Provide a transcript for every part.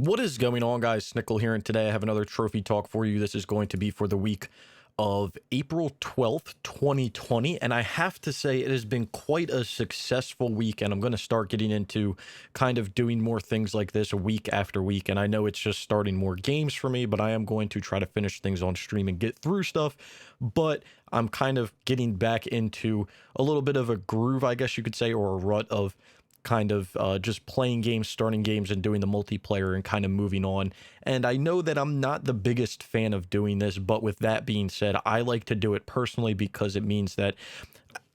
What is going on, guys? Snickel here, and today I have another trophy talk for you. This is going to be for the week of April 12th, 2020, and I have to say it has been quite a successful week, and I'm going to start getting into kind of doing more things like this week after week, and I know it's just starting more games for me, but I am going to try to finish things on stream and get through stuff, but I'm kind of getting back into a little bit of a groove, I guess you could say, or a rut of kind of just playing games, starting games, and doing the multiplayer and kind of moving on. And I know that I'm not the biggest fan of doing this, but with that being said, I like to do it personally because it means that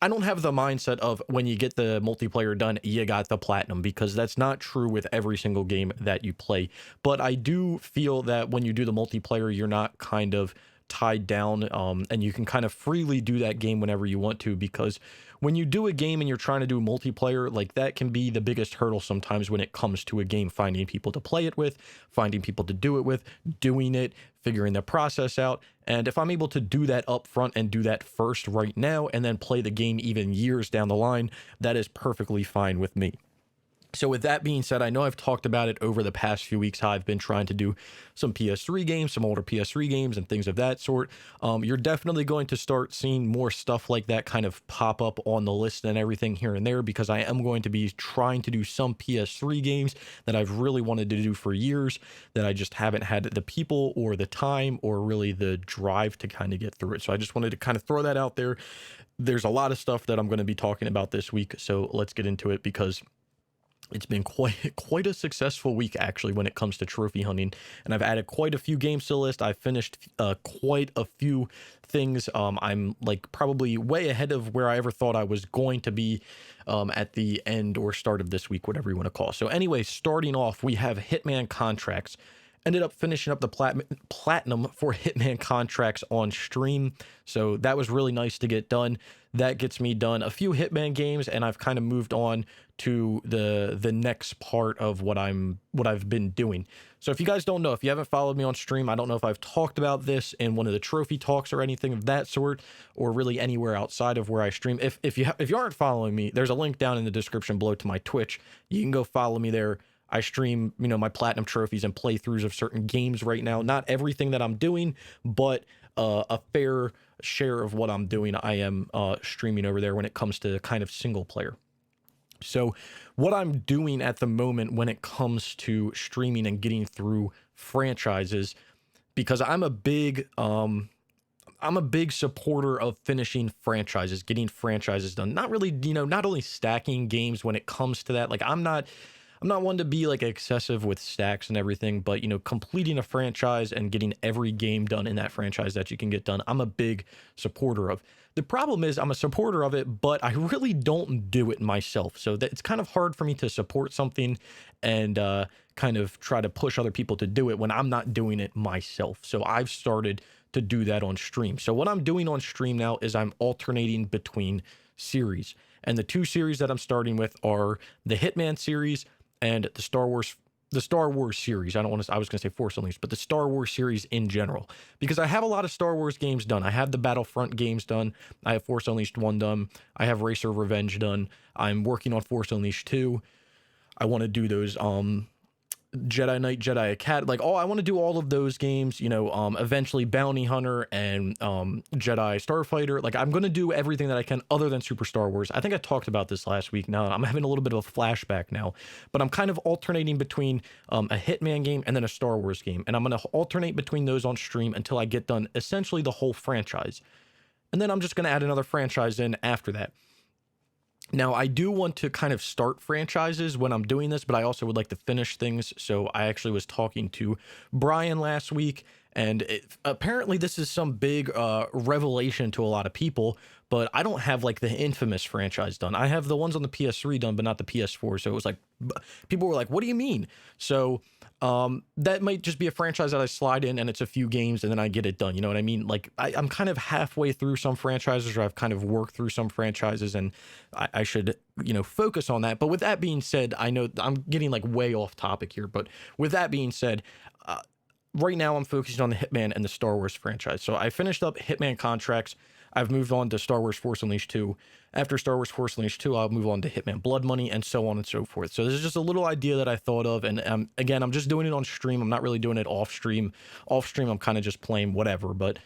I don't have the mindset of when you get the multiplayer done, you got the platinum, because that's not true with every single game that you play. But I do feel that when you do the multiplayer, you're not kind of tied down, and you can kind of freely do that game whenever you want to, because when you do a game and you're trying to do multiplayer, like, that can be the biggest hurdle sometimes when it comes to a game, finding people to play it with, finding people to do it with, doing it, figuring the process out. And if I'm able to do that up front and do that first right now and then play the game even years down the line, that is perfectly fine with me. So with that being said, I know I've talked about it over the past few weeks, how I've been trying to do some PS3 games, some older PS3 games and things of that sort. You're definitely going to start seeing more stuff like that kind of pop up on the list and everything here and there, because I am going to be trying to do some PS3 games that I've really wanted to do for years, that I just haven't had the people or the time or really the drive to kind of get through it. So I just wanted to kind of throw that out there. There's a lot of stuff that I'm going to be talking about this week, so let's get into it, because it's been quite a successful week, actually, when it comes to trophy hunting, and I've added quite a few games to the list. I've finished quite a few things. I'm like probably way ahead of where I ever thought I was going to be at the end or start of this week, whatever you want to call it. So anyway, starting off, we have Hitman Contracts. Ended up finishing up the platinum for Hitman Contracts on stream, so that was really nice to get done. That gets me done a few Hitman games, and I've kind of moved on to the next part of what I've been doing. So if you guys don't know, if you haven't followed me on stream, I don't know if I've talked about this in one of the trophy talks or anything of that sort, or really anywhere outside of where I stream. If you aren't following me, there's a link down in the description below to my Twitch. You can go follow me there. I stream, my platinum trophies and playthroughs of certain games right now. Not everything that I'm doing, but a fair share of what I'm doing, I am streaming over there when it comes to kind of single player. So what I'm doing at the moment when it comes to streaming and getting through franchises, because I'm a big supporter of finishing franchises, getting franchises done. Not really, not only stacking games when it comes to that. Like, I'm not one to be like excessive with stacks and everything, but completing a franchise and getting every game done in that franchise that you can get done, I'm a big supporter of. The problem is I'm a supporter of it, but I really don't do it myself. So that it's kind of hard for me to support something and kind of try to push other people to do it when I'm not doing it myself. So I've started to do that on stream. So what I'm doing on stream now is I'm alternating between series. And the two series that I'm starting with are the Hitman series and the Star Wars series. I was going to say Force Unleashed, but the Star Wars series in general, because I have a lot of Star Wars games done. I have the Battlefront games done. I have Force Unleashed 1 done. I have Racer Revenge done. I'm working on Force Unleashed 2. I want to do those Jedi Knight, Jedi Academy, like, I want to do all of those games, eventually Bounty Hunter and Jedi Starfighter. Like, I'm going to do everything that I can other than Super Star Wars. I think I talked about this last week. Now I'm having a little bit of a flashback now, but I'm kind of alternating between a Hitman game and then a Star Wars game, and I'm going to alternate between those on stream until I get done essentially the whole franchise, and then I'm just going to add another franchise in after that. Now, I do want to kind of start franchises when I'm doing this, but I also would like to finish things. So I actually was talking to Brian last week, and apparently this is some big revelation to a lot of people, but I don't have like the Infamous franchise done. I have the ones on the PS3 done, but not the PS4. So it was like, people were like, what do you mean? So that might just be a franchise that I slide in and it's a few games and then I get it done. You know what I mean? Like, I'm kind of halfway through some franchises, or I've kind of worked through some franchises, and I should, focus on that. But with that being said, I know I'm getting like way off topic here, but with that being said, right now I'm focusing on the Hitman and the Star Wars franchise. So I finished up Hitman Contracts. I've moved on to Star Wars Force Unleashed 2. After Star Wars Force Unleashed 2, I'll move on to Hitman Blood Money, and so on and so forth. So this is just a little idea that I thought of, and again, I'm just doing it on stream. I'm not really doing it off stream. Off stream, I'm kind of just playing whatever. But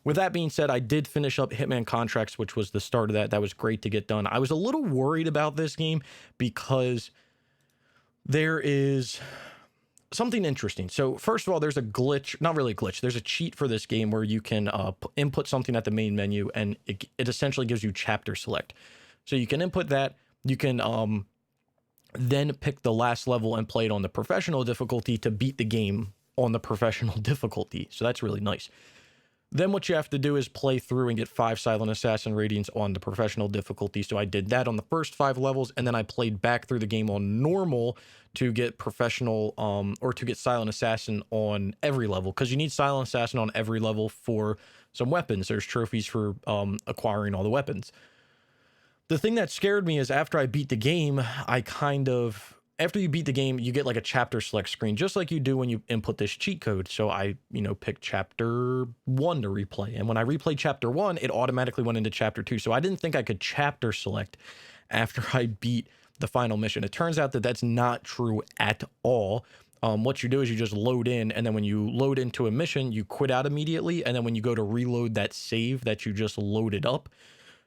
with that being said, I did finish up Hitman Contracts, which was the start of that. That was great to get done. I was a little worried about this game because there is something interesting. So first of all, there's a glitch, not really a glitch. There's a cheat for this game where you can input something at the main menu, and it essentially gives you chapter select. So you can input that. You can then pick the last level and play it on the professional difficulty to beat the game on the professional difficulty. So that's really nice. Then what you have to do is play through and get 5 Silent Assassin ratings on the professional difficulty. So I did that on the first 5 levels, and then I played back through the game on normal to get professional or to get Silent Assassin on every level, because you need Silent Assassin on every level for some weapons. There's trophies for acquiring all the weapons. The thing that scared me is after I beat the game, after you beat the game, you get like a chapter select screen, just like you do when you input this cheat code. So I, picked chapter 1 to replay. And when I replayed chapter 1, it automatically went into chapter 2. So I didn't think I could chapter select after I beat the final mission. It turns out that that's not true at all. What you do is you just load in, and then when you load into a mission, you quit out immediately. And then when you go to reload that save that you just loaded up,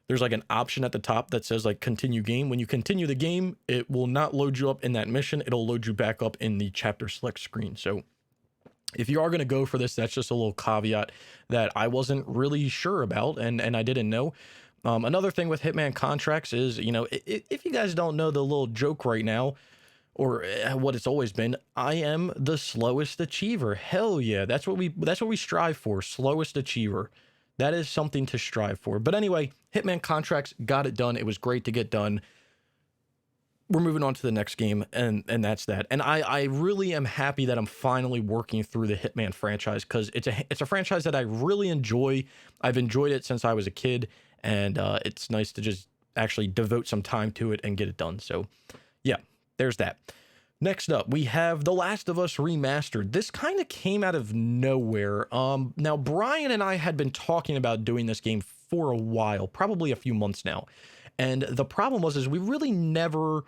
there's like an option at the top that says like continue game. When you continue the game, it will not load you up in that mission. It'll load you back up in the chapter select screen. So if you are going to go for this, that's just a little caveat that I wasn't really sure about, and I didn't know. Another thing with Hitman Contracts is, if you guys don't know the little joke right now, or what it's always been, I am the slowest achiever. Hell yeah, that's what we strive for, slowest achiever. That is something to strive for. But anyway, Hitman Contracts got it done. It was great to get done. We're moving on to the next game, and that's that. And I really am happy that I'm finally working through the Hitman franchise, because it's a franchise that I really enjoy. I've enjoyed it since I was a kid, and it's nice to just actually devote some time to it and get it done. So yeah, there's that. Next up, we have The Last of Us Remastered. This kind of came out of nowhere. Now, Brian and I had been talking about doing this game for a while, probably a few months now. And the problem was we really never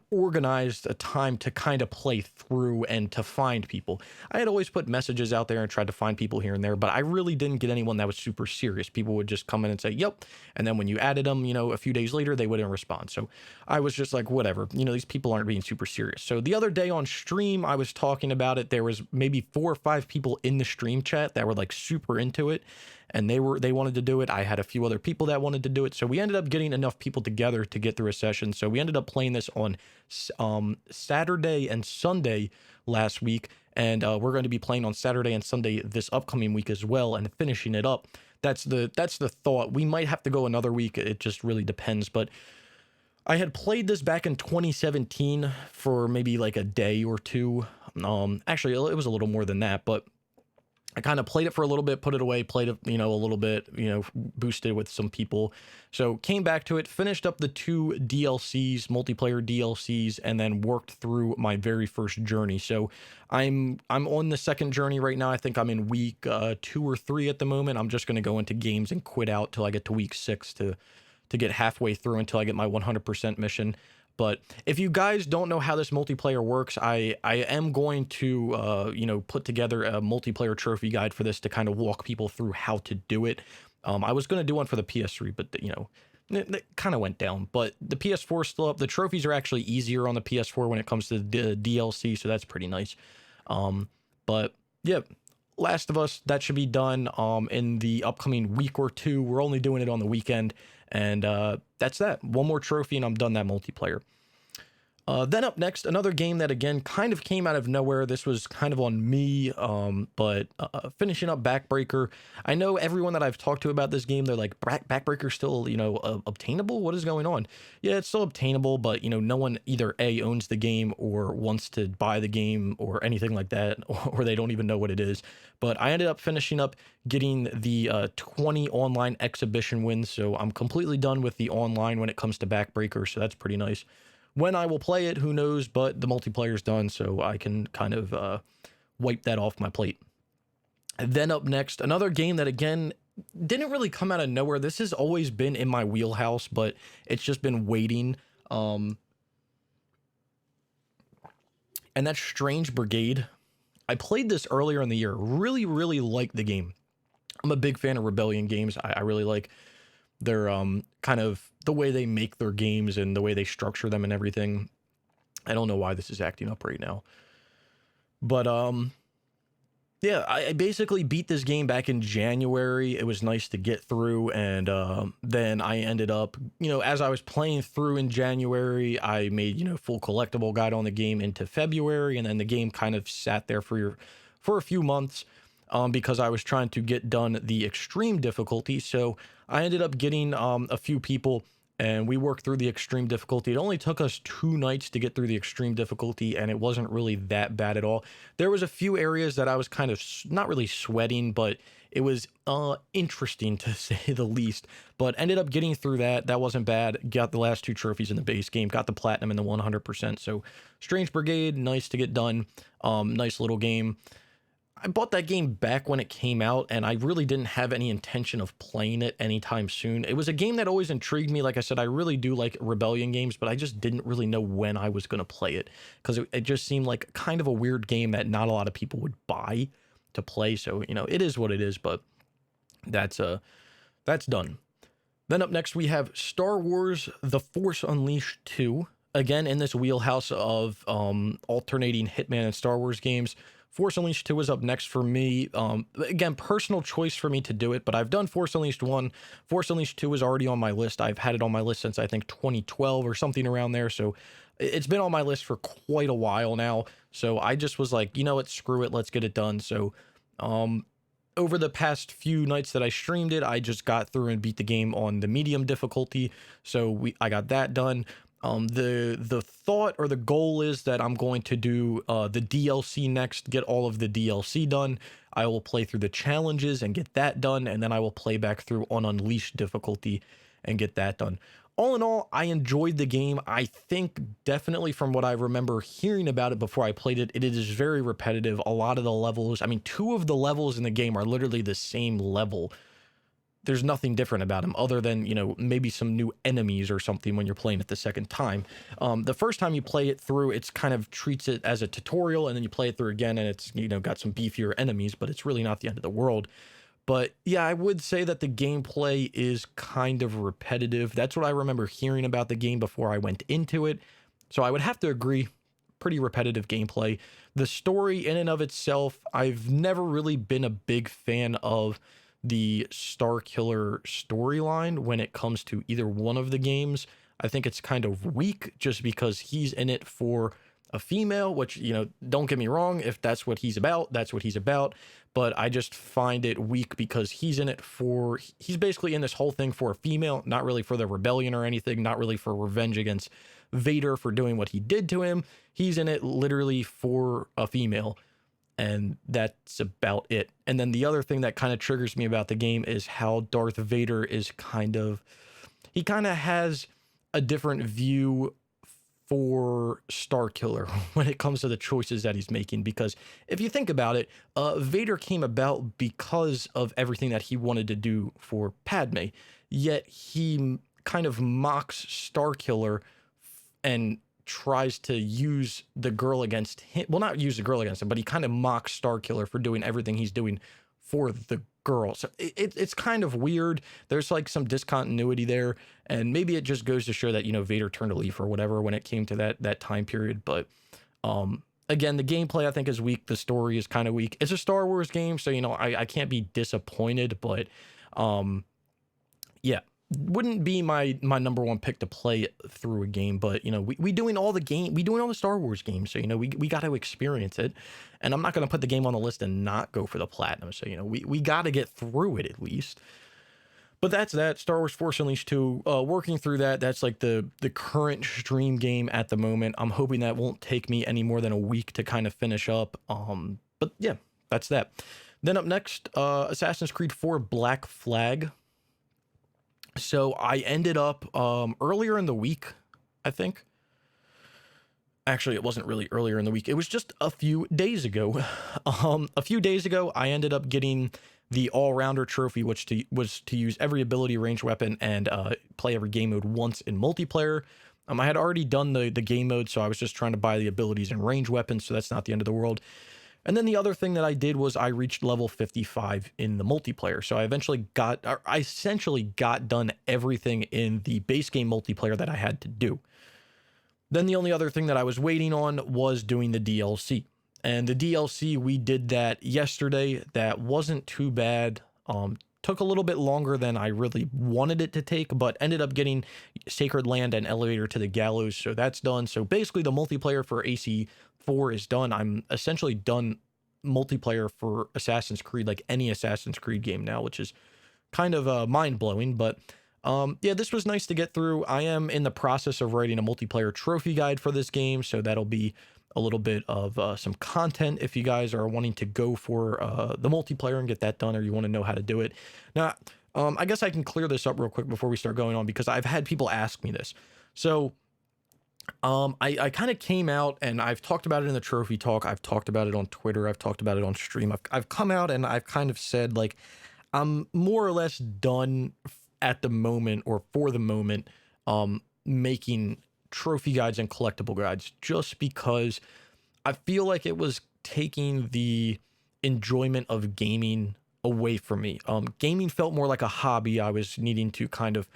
organized a time to kind of play through and to find people. I had always put messages out there and tried to find people here and there, but I really didn't get anyone that was super serious. People would just come in and say, yep. And then when you added them, a few days later, they wouldn't respond. So I was just like, whatever, these people aren't being super serious. So the other day on stream, I was talking about it. There was maybe 4 or 5 people in the stream chat that were like super into it, and they wanted to do it. I had a few other people that wanted to do it. So we ended up getting enough people together to get through a session. So we ended up playing this on Saturday and Sunday last week. And we're going to be playing on Saturday and Sunday this upcoming week as well, and finishing it up. That's the thought. We might have to go another week. It just really depends. But I had played this back in 2017 for maybe like a day or two. Actually, it was a little more than that, but I kind of played it for a little bit, put it away, played it, a little bit, boosted with some people. So came back to it, finished up the 2 DLCs, multiplayer DLCs, and then worked through my very first journey. So I'm on the second journey right now. I think I'm in week 2 or 3 at the moment. I'm just going to go into games and quit out till I get to week 6 to get halfway through until I get my 100% mission. But if you guys don't know how this multiplayer works, I am going to, put together a multiplayer trophy guide for this to kind of walk people through how to do it. I was going to do one for the PS3, but, it kind of went down. But the PS4 is still up. The trophies are actually easier on the PS4 when it comes to the DLC, so that's pretty nice. But, yeah, Last of Us, that should be done in the upcoming week or 2. We're only doing it on the weekend. And that's that. One more trophy and I'm done that multiplayer. Then up next, another game that, again, kind of came out of nowhere. This was kind of on me, but finishing up Backbreaker. I know everyone that I've talked to about this game, they're like, Backbreaker still, obtainable? What is going on? Yeah, it's still obtainable, but, no one either A, owns the game or wants to buy the game or anything like that, or they don't even know what it is. But I ended up finishing up getting the 20 online exhibition wins, so I'm completely done with the online when it comes to Backbreaker, so that's pretty nice. When I will play it, who knows, but the multiplayer's done, so I can kind of wipe that off my plate. And then up next, another game that, again, didn't really come out of nowhere. This has always been in my wheelhouse, but it's just been waiting. Um, and that's Strange Brigade. I played this earlier in the year. Really, really liked the game. I'm a big fan of Rebellion games. I really like their kind of the way they make their games and the way they structure them and everything. I don't know why this is acting up right now. But yeah, I basically beat this game back in January. It was nice to get through, and then I ended up, as I was playing through in January, I made, full collectible guide on the game into February, and then the game kind of sat there for a few months because I was trying to get done the extreme difficulty. So I ended up getting a few people, and we worked through the extreme difficulty. It only took us 2 nights to get through the extreme difficulty, and it wasn't really that bad at all. There was a few areas that I was kind of not really sweating, but it was interesting to say the least. But ended up getting through that. That wasn't bad. Got the last 2 trophies in the base game. Got the platinum in the 100%. So Strange Brigade, nice to get done. Nice little game. I bought that game back when it came out, and I really didn't have any intention of playing it anytime soon. It was a game that always intrigued me. Like I said, I really do like Rebellion games, but I just didn't really know when I was going to play it because it just seemed like kind of a weird game that not a lot of people would buy to play. So, it is what it is, but that's done. Then up next, we have Star Wars The Force Unleashed 2. Again, in this wheelhouse of alternating Hitman and Star Wars games. Force Unleashed 2 is up next for me. Again, personal choice for me to do it, but I've done Force Unleashed 1. Force Unleashed 2 is already on my list. I've had it on my list since I think 2012 or something around there. So it's been on my list for quite a while now. So I just was like, what, screw it, let's get it done. So over the past few nights that I streamed it, I just got through and beat the game on the medium difficulty. So I got that done. The thought or the goal is that I'm going to do the DLC next, get all of the DLC done. I will play through the challenges and get that done, and then I will play back through on Unleashed difficulty and get that done. All in all, I enjoyed the game. I think definitely from what I remember hearing about it before I played it, it is very repetitive. A lot of the levels, 2 of the levels in the game are literally the same level. There's nothing different about them other than, maybe some new enemies or something when you're playing it the second time. The first time you play it through, it's kind of treats it as a tutorial, and then you play it through again and it's, got some beefier enemies, but it's really not the end of the world. But yeah, I would say that the gameplay is kind of repetitive. That's what I remember hearing about the game before I went into it. So I would have to agree, pretty repetitive gameplay. The story in and of itself, I've never really been a big fan of the Starkiller storyline when it comes to either one of the games. I think it's kind of weak just because he's in it for a female, which, don't get me wrong, if that's what he's about, that's what he's about. But I just find it weak because he's basically in this whole thing for a female, not really for the rebellion or anything, not really for revenge against Vader for doing what he did to him. He's in it literally for a female. And that's about it. And then the other thing that kind of triggers me about the game is how Darth Vader is he kind of has a different view for Starkiller when it comes to the choices that he's making. Because if you think about it, Vader came about because of everything that he wanted to do for Padme. Yet he kind of mocks Starkiller and tries to use the girl against him. Well, not use the girl against him, but he kind of mocks Starkiller for doing everything he's doing for the girl. So it's kind of weird. There's like some discontinuity there, and maybe it just goes to show that, Vader turned a leaf or whatever when it came to that time period. But again, the gameplay I think is weak. The story is kind of weak. It's a Star Wars game, so I can't be disappointed, but yeah. Wouldn't be my number one pick to play through a game, but we doing all the Star Wars games, so we got to experience it, and I'm not going to put the game on the list and not go for the platinum, so we got to get through it at least. But that's that. Star Wars Force Unleashed 2, working through that's like the current stream game at the moment. I'm hoping that won't take me any more than a week to kind of finish up. But yeah, that's that. Then up next, Assassin's Creed 4 Black Flag. So I ended up earlier in the week, I think. Actually, it wasn't really earlier in the week. It was just a few days ago. A few days ago, I ended up getting the all-rounder trophy, which was to use every ability, range weapon, and play every game mode once in multiplayer. I had already done the game mode, so I was just trying to buy the abilities and range weapons, so that's not the end of the world. And then the other thing that I did was I reached level 55 in the multiplayer. So I essentially got done everything in the base game multiplayer that I had to do. Then the only other thing that I was waiting on was doing the DLC. And the DLC, we did that yesterday. That wasn't too bad. Took a little bit longer than I really wanted it to take, but ended up getting Sacred Land and Elevator to the Gallows, so that's done. So basically the multiplayer for AC4 is done. I'm essentially done multiplayer for Assassin's Creed, like any Assassin's Creed game now, which is kind of mind-blowing, but yeah, this was nice to get through. I am in the process of writing a multiplayer trophy guide for this game, so that'll be a little bit of some content if you guys are wanting to go for the multiplayer and get that done, or you want to know how to do it. Now, I guess I can clear this up real quick before we start going on, because I've had people ask me this. So I kind of came out, and I've talked about it in the trophy talk. I've talked about it on Twitter. I've talked about it on stream. I've come out and I've kind of said, like, I'm more or less done at the moment, or for the moment, making trophy guides and collectible guides, just because I feel like it was taking the enjoyment of gaming away from me. Gaming felt more like a hobby. I was needing to kind of,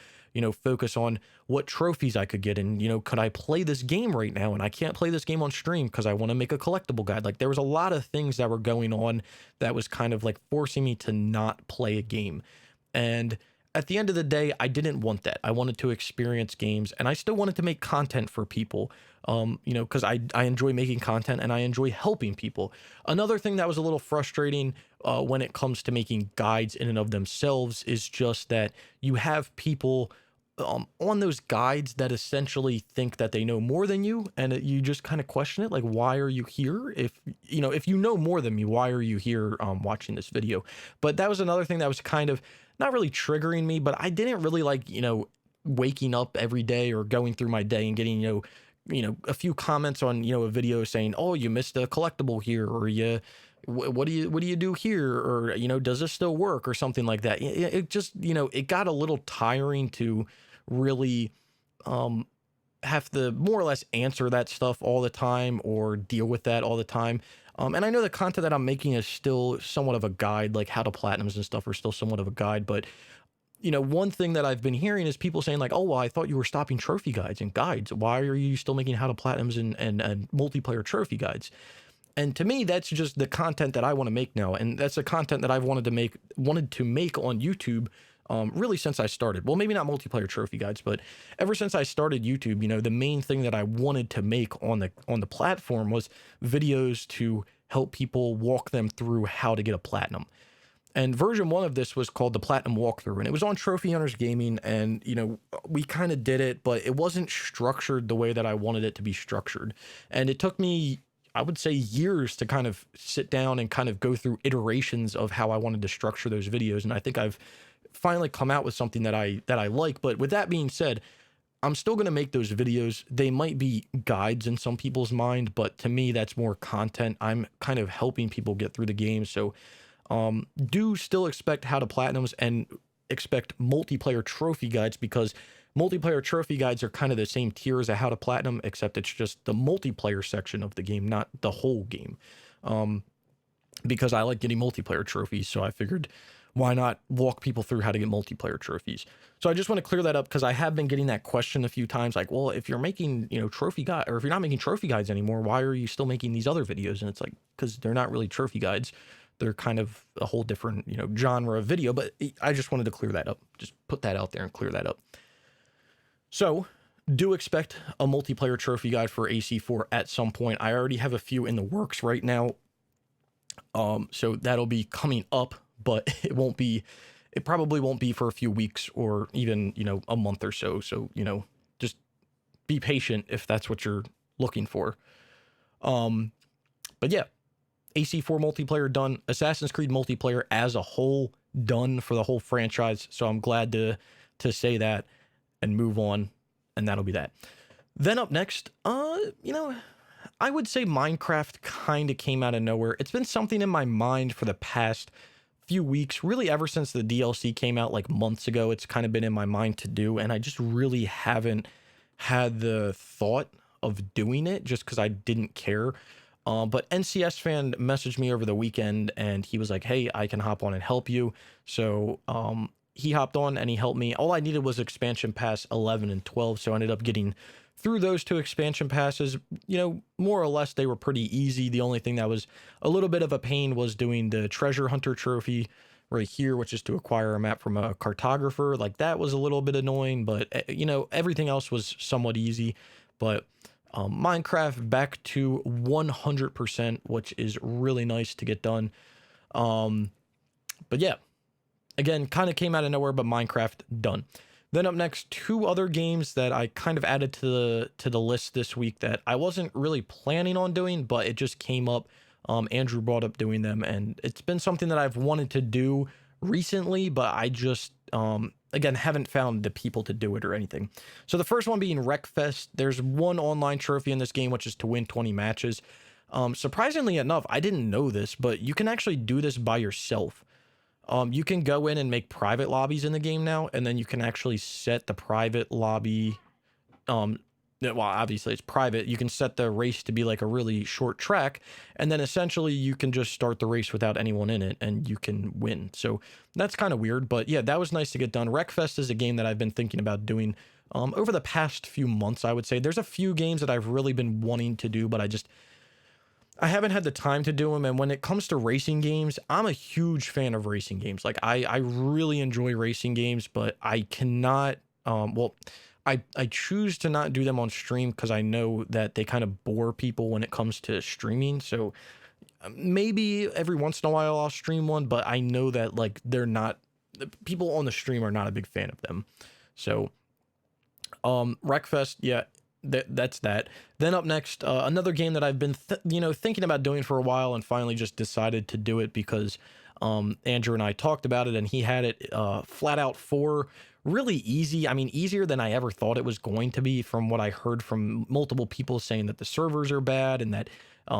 focus on what trophies I could get, and, could I play this game right now? And I can't play this game on stream because I want to make a collectible guide. Like, there was a lot of things that were going on that was kind of like forcing me to not play a game. And at the end of the day, I didn't want that. I wanted to experience games, and I still wanted to make content for people, because I enjoy making content and I enjoy helping people. Another thing that was a little frustrating when it comes to making guides in and of themselves is just that you have people on those guides that essentially think that they know more than you, and you just kind of question it, like, why are you here? If you know more than me, why are you here watching this video? But that was another thing that was kind of not really triggering me, but I didn't really like, waking up every day or going through my day and getting, a few comments on, a video saying, oh, you missed a collectible here, or what do you do here? Or, does this still work, or something like that? It just, it got a little tiring to really, have to more or less answer that stuff all the time, or deal with that all the time. And I know the content that I'm making is still somewhat of a guide, like how to platinums and stuff are still somewhat of a guide. But, one thing that I've been hearing is people saying, like, oh, well, I thought you were stopping trophy guides and guides. Why are you still making how to platinums and multiplayer trophy guides? And to me, that's just the content that I want to make now. And that's the content that I've wanted to make on YouTube, really since I started. Well, maybe not multiplayer trophy guides, but ever since I started YouTube, the main thing that I wanted to make on the platform was videos to help people walk them through how to get a platinum. And version 1 of this was called the Platinum Walkthrough, and it was on Trophy Hunters Gaming, and, we kind of did it, but it wasn't structured the way that I wanted it to be structured. And it took me, I would say, years to kind of sit down and kind of go through iterations of how I wanted to structure those videos. And I think I've finally come out with something that I like. But with that being said, I'm still going to make those videos. They might be guides in some people's mind, but to me, that's more content. I'm kind of helping people get through the game. So do still expect how to platinums, and expect multiplayer trophy guides, because multiplayer trophy guides are kind of the same tier as a how to platinum, except it's just the multiplayer section of the game, not the whole game. Because I like getting multiplayer trophies, so I figured, why not walk people through how to get multiplayer trophies? So I just want to clear that up, because I have been getting that question a few times, like, well, if you're making, trophy guide, or if you're not making trophy guides anymore, why are you still making these other videos? And it's like, because they're not really trophy guides. They're kind of a whole different, genre of video. But I just wanted to clear that up. Just put that out there and clear that up. So do expect a multiplayer trophy guide for AC4 at some point. I already have a few in the works right now. So that'll be coming up, but it probably won't be for a few weeks, or even, a month or so. So, just be patient if that's what you're looking for. But yeah, AC4 multiplayer done. Assassin's Creed multiplayer as a whole done for the whole franchise. So I'm glad to say that and move on, and that'll be that. Then up next, I would say Minecraft kind of came out of nowhere. It's been something in my mind for the past few weeks, really ever since the DLC came out like months ago. It's kind of been in my mind to do, and I just really haven't had the thought of doing it just because I didn't care. But NCS fan messaged me over the weekend and he was like, "Hey, I can hop on and help you." So he hopped on and he helped me. All I needed was expansion pass 11 and 12, so I ended up getting through those two expansion passes. More or less they were pretty easy. The only thing that was a little bit of a pain was doing the treasure hunter trophy right here, which is to acquire a map from a cartographer. Like, that was a little bit annoying, but everything else was somewhat easy. But Minecraft back to 100%, which is really nice to get done. But yeah, again, kind of came out of nowhere, but Minecraft done. Then up next, two other games that I kind of added to the list this week that I wasn't really planning on doing, but it just came up. Andrew brought up doing them, and it's been something that I've wanted to do recently, but I just again haven't found the people to do it or anything. So the first one being Wreckfest. There's one online trophy in this game, which is to win 20 matches. Surprisingly enough, I didn't know this, but you can actually do this by yourself. You can go in and make private lobbies in the game now, and then you can actually set the private lobby. Well, obviously it's private. You can set the race to be like a really short track, and then essentially you can just start the race without anyone in it and you can win. So that's kind of weird, but yeah, that was nice to get done. Wreckfest is a game that I've been thinking about doing over the past few months, I would say. There's a few games that I've really been wanting to do, but I haven't had the time to do them. And when it comes to racing games, I'm a huge fan of racing games. Like, I really enjoy racing games, but I cannot, I choose to not do them on stream because I know that they kind of bore people when it comes to streaming. So maybe every once in a while I'll stream one, but I know that like people on the stream are not a big fan of them. So Wreckfest, yeah, that's that. Then up next, another game that I've been thinking about doing for a while and finally just decided to do it because Andrew and I talked about it and he had it flat out for really easy. I mean, easier than I ever thought it was going to be, from what I heard from multiple people saying that the servers are bad and that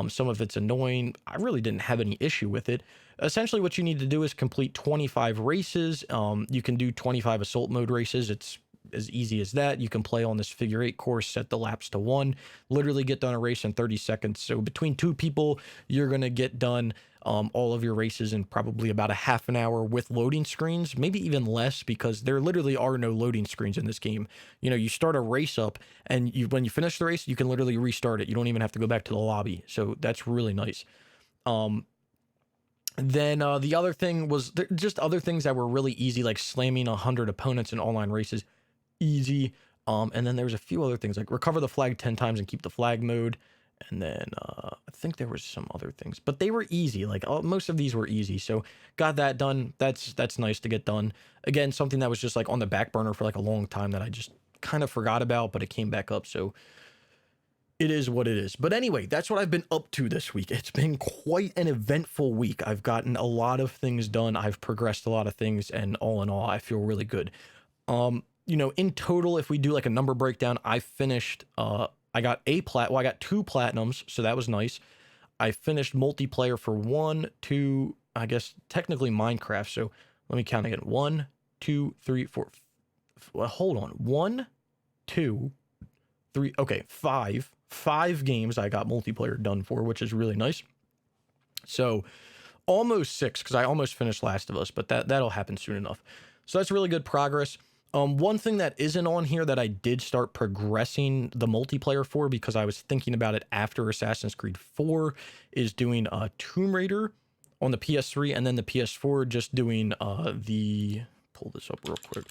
some of it's annoying. I really didn't have any issue with it. Essentially, what you need to do is complete 25 races. You can do 25 assault mode races. It's as easy as that. You can play on this figure 8 course, set the laps to 1, literally get done a race in 30 seconds. So between two people, you're going to get done all of your races in probably about a half an hour with loading screens, maybe even less, because there literally are no loading screens in this game. You start a race up and when you finish the race, you can literally restart it. You don't even have to go back to the lobby. So that's really nice. Then the other thing was just other things that were really easy, like slamming 100 opponents in online races. Easy. And then there's a few other things like recover the flag 10 times and keep the flag mode. And then I think there was some other things, but they were easy. Like most of these were easy. So got that done. That's nice to get done. Again, something that was just like on the back burner for like a long time that I just kind of forgot about, but it came back up. So it is what it is. But anyway, that's what I've been up to this week. It's been quite an eventful week. I've gotten a lot of things done. I've progressed a lot of things, and all in all, I feel really good. In total, if we do like a number breakdown, I finished, I got I got 2 platinums, so that was nice. I finished multiplayer for 1, 2, I guess technically Minecraft. So let me count again. 1, 2, 3, 4. Well, hold on. 1, 2, 3. Okay, 5. 5 games I got multiplayer done for, which is really nice. So almost 6, because I almost finished Last of Us, but that'll happen soon enough. So that's really good progress. One thing that isn't on here that I did start progressing the multiplayer for, because I was thinking about it after Assassin's Creed 4, is doing Tomb Raider on the PS3, and then the PS4 just doing pull this up real quick.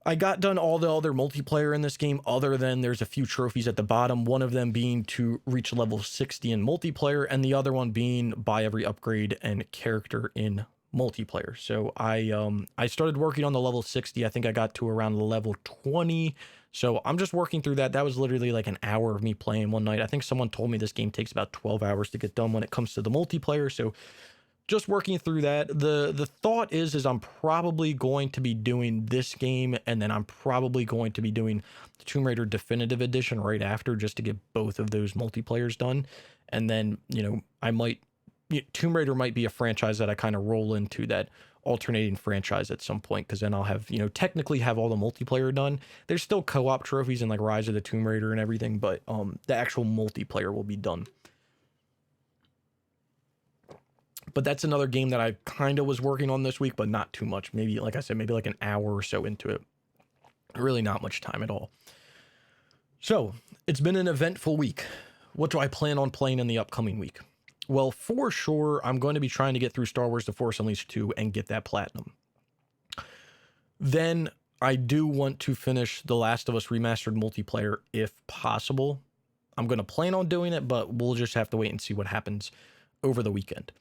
I got done all the other multiplayer in this game, other than there's a few trophies at the bottom, one of them being to reach level 60 in multiplayer, and the other one being buy every upgrade and character in multiplayer. So I started working on the level 60. I think I got to around level 20. So I'm just working through that. That was literally like an hour of me playing one night. I think someone told me this game takes about 12 hours to get done when it comes to the multiplayer. So just working through that. The thought is I'm probably going to be doing this game, and then I'm probably going to be doing the Tomb Raider Definitive Edition right after, just to get both of those multiplayers done. And then, I might Tomb Raider might be a franchise that I kind of roll into that alternating franchise at some point, because then I'll have, technically have all the multiplayer done. There's still co-op trophies in like Rise of the Tomb Raider and everything, but the actual multiplayer will be done. But that's another game that I kind of was working on this week, but not too much. Maybe, like I said, maybe like an hour or so into it. Really not much time at all. So it's been an eventful week. What do I plan on playing in the upcoming week? Well, for sure, I'm going to be trying to get through Star Wars The Force Unleashed 2 and get that platinum. Then I do want to finish The Last of Us Remastered multiplayer if possible. I'm going to plan on doing it, but we'll just have to wait and see what happens over the weekend.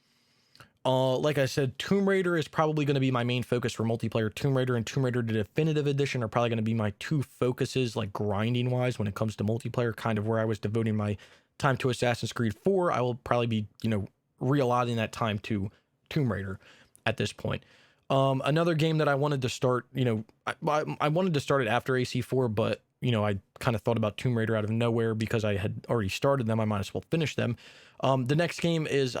Like I said, Tomb Raider is probably going to be my main focus for multiplayer. Tomb Raider and Tomb Raider the Definitive Edition are probably going to be my two focuses, like grinding wise, when it comes to multiplayer, kind of where I was devoting my time to Assassin's Creed 4. I will probably be, reallocating that time to Tomb Raider at this point. Another game that I wanted to start, I wanted to start it after AC4, but, I kind of thought about Tomb Raider out of nowhere because I had already started them. I might as well finish them. The next game is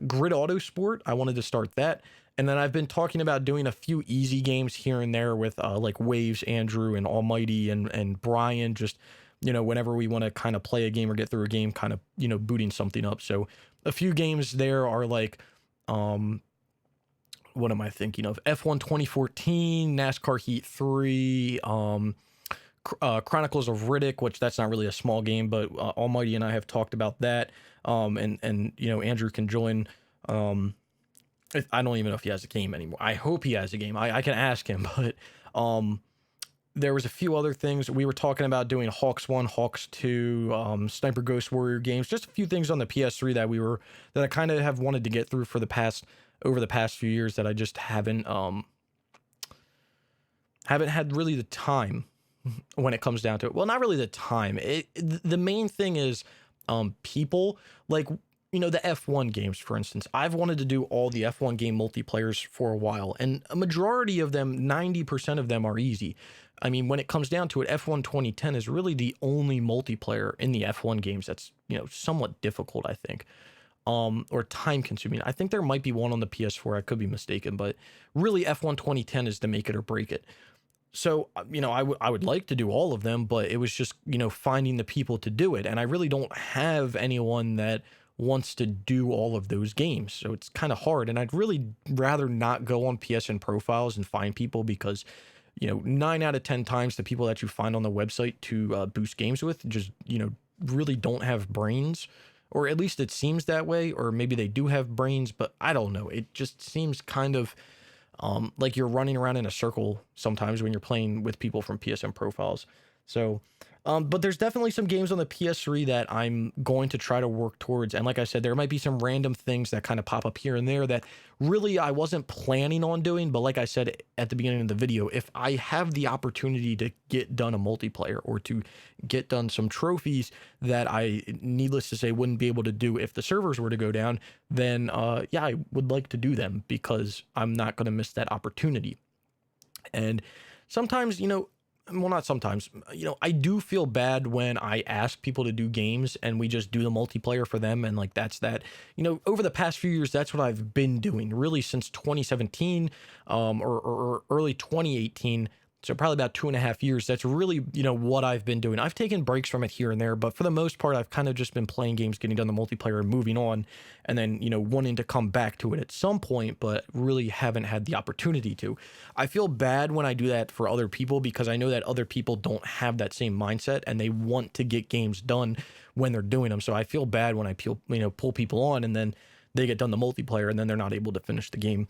Grid Autosport. I wanted to start that. And then I've been talking about doing a few easy games here and there with like Waves, Andrew, and Almighty, and Brian, just, whenever we want to kind of play a game or get through a game, kind of, booting something up. So a few games there are like, what am I thinking of? F1 2014, NASCAR Heat 3, Chronicles of Riddick, which that's not really a small game, but Almighty and I have talked about that. And Andrew can join. I don't even know if he has a game anymore. I hope he has a game. I can ask him, but there was a few other things. We were talking about doing Hawks 1, Hawks 2, Sniper Ghost Warrior games, just a few things on the PS3 that I kind of have wanted to get through over the past few years that I just haven't had really the time when it comes down to it. Well, not really the time. The main thing is people, like, the F1 games, for instance. I've wanted to do all the F1 game multiplayers for a while, and a majority of them, 90% of them, are easy. I mean, when it comes down to it, F1 2010 is really the only multiplayer in the F1 games that's, somewhat difficult, I think, or time consuming. I think there might be one on the PS4. I could be mistaken, but really F1 2010 is to make it or break it. So, I would like to do all of them, but it was just, finding the people to do it. And I really don't have anyone that wants to do all of those games. So it's kind of hard. And I'd really rather not go on PSN profiles and find people because, 9 out of 10 times the people that you find on the website to boost games with just, really don't have brains, or at least it seems that way. Or maybe they do have brains, but I don't know. It just seems kind of like you're running around in a circle sometimes when you're playing with people from PSN profiles. So, but there's definitely some games on the PS3 that I'm going to try to work towards. And like I said, there might be some random things that kind of pop up here and there that really I wasn't planning on doing. But like I said at the beginning of the video, if I have the opportunity to get done a multiplayer or to get done some trophies that I, needless to say, wouldn't be able to do if the servers were to go down, then yeah, I would like to do them because I'm not going to miss that opportunity. And sometimes, well, not sometimes, I do feel bad when I ask people to do games and we just do the multiplayer for them. And like, that's that, over the past few years, that's what I've been doing really since 2017, or early 2018. So probably about 2.5 years. That's really, what I've been doing. I've taken breaks from it here and there, but for the most part, I've kind of just been playing games, getting done the multiplayer and moving on, and then, wanting to come back to it at some point, but really haven't had the opportunity to. I feel bad when I do that for other people because I know that other people don't have that same mindset and they want to get games done when they're doing them. So I feel bad when I pull people on and then they get done the multiplayer and then they're not able to finish the game.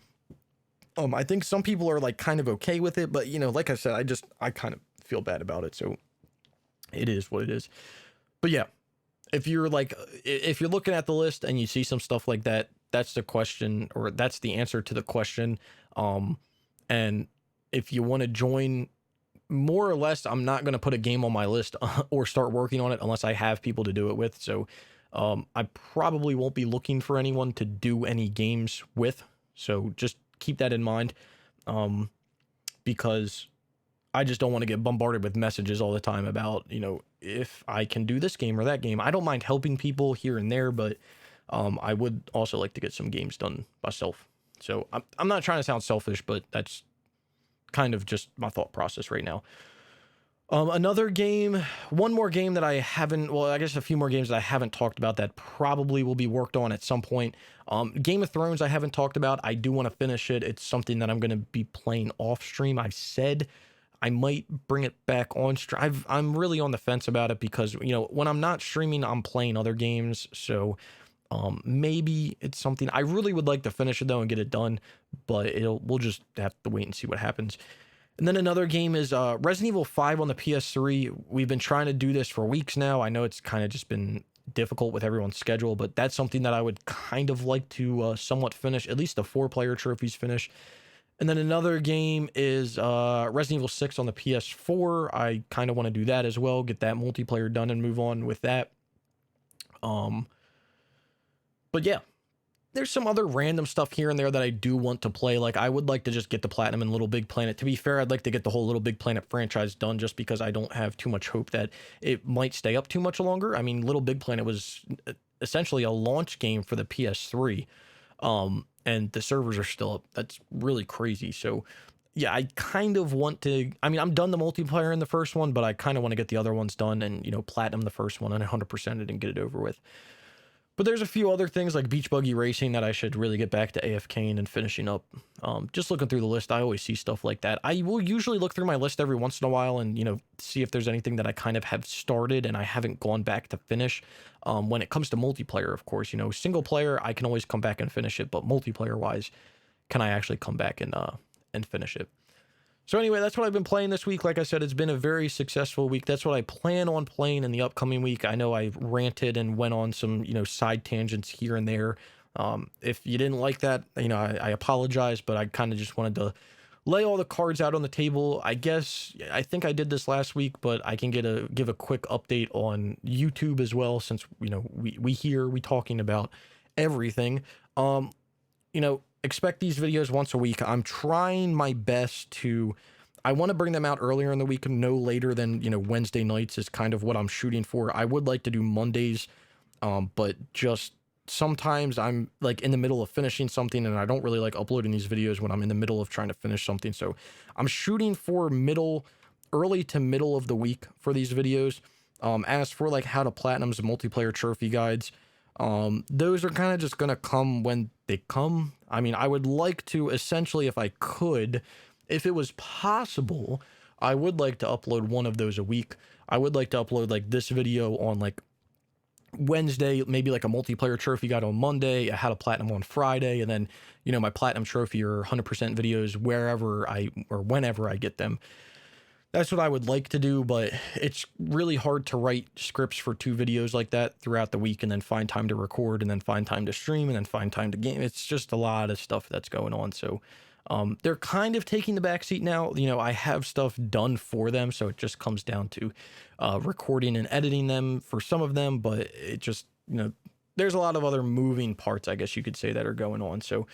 I think some people are like kind of okay with it, but like I said, I kind of feel bad about it. So it is what it is. But yeah, if you're looking at the list and you see some stuff like that, that's the question, or that's the answer to the question. And if you want to join, more or less, I'm not going to put a game on my list or start working on it unless I have people to do it with. So, I probably won't be looking for anyone to do any games with. So just keep that in mind, because I just don't want to get bombarded with messages all the time about, if I can do this game or that game. I don't mind helping people here and there, but I would also like to get some games done myself. So I'm not trying to sound selfish, but that's kind of just my thought process right now. Another game, one more game that I haven't, well, I guess a few more games that I haven't talked about that probably will be worked on at some point. Game of Thrones I haven't talked about. I do want to finish it. It's something that I'm going to be playing off stream. I've said I might bring it back on stream. I'm really on the fence about it because, you know, when I'm not streaming, I'm playing other games. So maybe it's something I really would like to finish it though and get it done, but we'll just have to wait and see what happens. And then another game is Resident Evil 5 on the PS3. We've been trying to do this for weeks now. I know it's kind of just been difficult with everyone's schedule, but that's something that I would kind of like to somewhat finish, at least the 4-player trophies finish. And then another game is Resident Evil 6 on the PS4. I kind of want to do that as well, get that multiplayer done and move on with that. But yeah, there's some other random stuff here and there that I do want to play. Like, I would like to just get the platinum in Little Big Planet. To be fair, I'd like to get the whole Little Big Planet franchise done just because I don't have too much hope that it might stay up too much longer. I mean, Little Big Planet was essentially a launch game for the PS3, and the servers are still up. That's really crazy. So yeah, I kind of want to, I mean, I'm done the multiplayer in the first one, but I kind of want to get the other ones done and, you know, platinum the first one and 100% it and get it over with. But there's a few other things like Beach Buggy Racing that I should really get back to AFKing and finishing up. Just looking through the list, I always see stuff like that. I will usually look through my list every once in a while and, you know, see if there's anything that I kind of have started and I haven't gone back to finish. When it comes to multiplayer, of course, you know, single player, I can always come back and finish it. But multiplayer wise, can I actually come back and finish it? So anyway, that's what I've been playing this week. Like I said, it's been a very successful week. That's what I plan on playing in the upcoming week. I know I ranted and went on some, you know, side tangents here and there. If you didn't like that, you know, I apologize, but I kind of just wanted to lay all the cards out on the table. I guess I think I did this last week, but I can give a quick update on YouTube as well, since, you know, we talking about everything. You know, expect these videos once a week. I'm trying my best to, I want to bring them out earlier in the week, no later than, you know, Wednesday nights is kind of what I'm shooting for. I would like to do Mondays, but just sometimes I'm like in the middle of finishing something and I don't really like uploading these videos when I'm in the middle of trying to finish something. So I'm shooting for early to middle of the week for these videos. As for like how to platinums and multiplayer trophy guides, those are kind of just going to come when they come. I mean, I would like to essentially, if I could, if it was possible, I would like to upload one of those a week. I would like to upload like this video on like Wednesday, maybe like a multiplayer trophy guide on Monday, a how to platinum on Friday, and then, you know, my platinum trophy or 100% videos whenever I get them. That's what I would like to do, but it's really hard to write scripts for 2 videos like that throughout the week and then find time to record and then find time to stream and then find time to game. It's just a lot of stuff that's going on. So they're kind of taking the backseat now. You know, I have stuff done for them, so it just comes down to recording and editing them for some of them, but it just, you know, there's a lot of other moving parts, I guess you could say, that are going on. So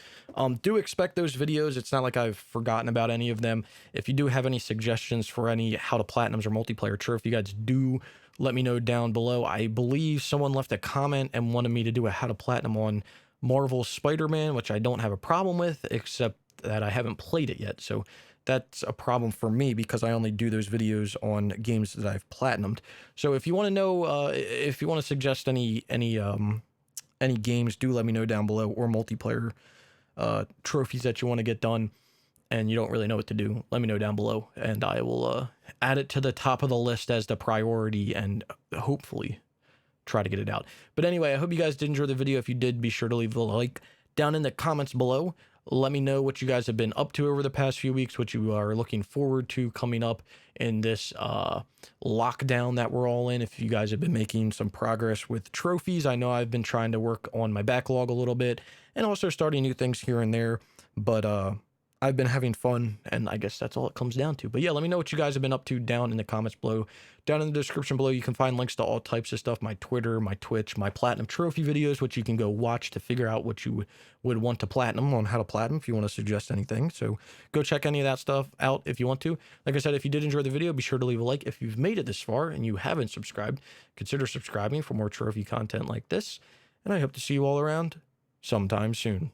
do expect those videos. It's not like I've forgotten about any of them. If you do have any suggestions for any how to platinums or multiplayer trophy guides, do let me know down below. I believe someone left a comment and wanted me to do a how to platinum on Marvel's Spider-Man, which I don't have a problem with, except that I haven't played it yet. So that's a problem for me because I only do those videos on games that I've platinumed. So if you want to know, if you want to suggest any games, do let me know down below, or multiplayer trophies that you want to get done and you don't really know what to do, let me know down below and I will add it to the top of the list as the priority and hopefully try to get it out. But anyway, I hope you guys did enjoy the video. If you did, be sure to leave a like down in the comments below. Let me know what you guys have been up to over the past few weeks, what you are looking forward to coming up in this lockdown that we're all in. If you guys have been making some progress with trophies, I know I've been trying to work on my backlog a little bit and also starting new things here and there, but I've been having fun, and I guess that's all it comes down to. But yeah, let me know what you guys have been up to down in the comments below. Down in the description below, you can find links to all types of stuff, my Twitter, my Twitch, my platinum trophy videos, which you can go watch to figure out what you would want to platinum, on how to platinum, if you want to suggest anything. So go check any of that stuff out if you want to. Like I said, if you did enjoy the video, be sure to leave a like. If you've made it this far and you haven't subscribed, consider subscribing for more trophy content like this. and I hope to see you all around sometime soon.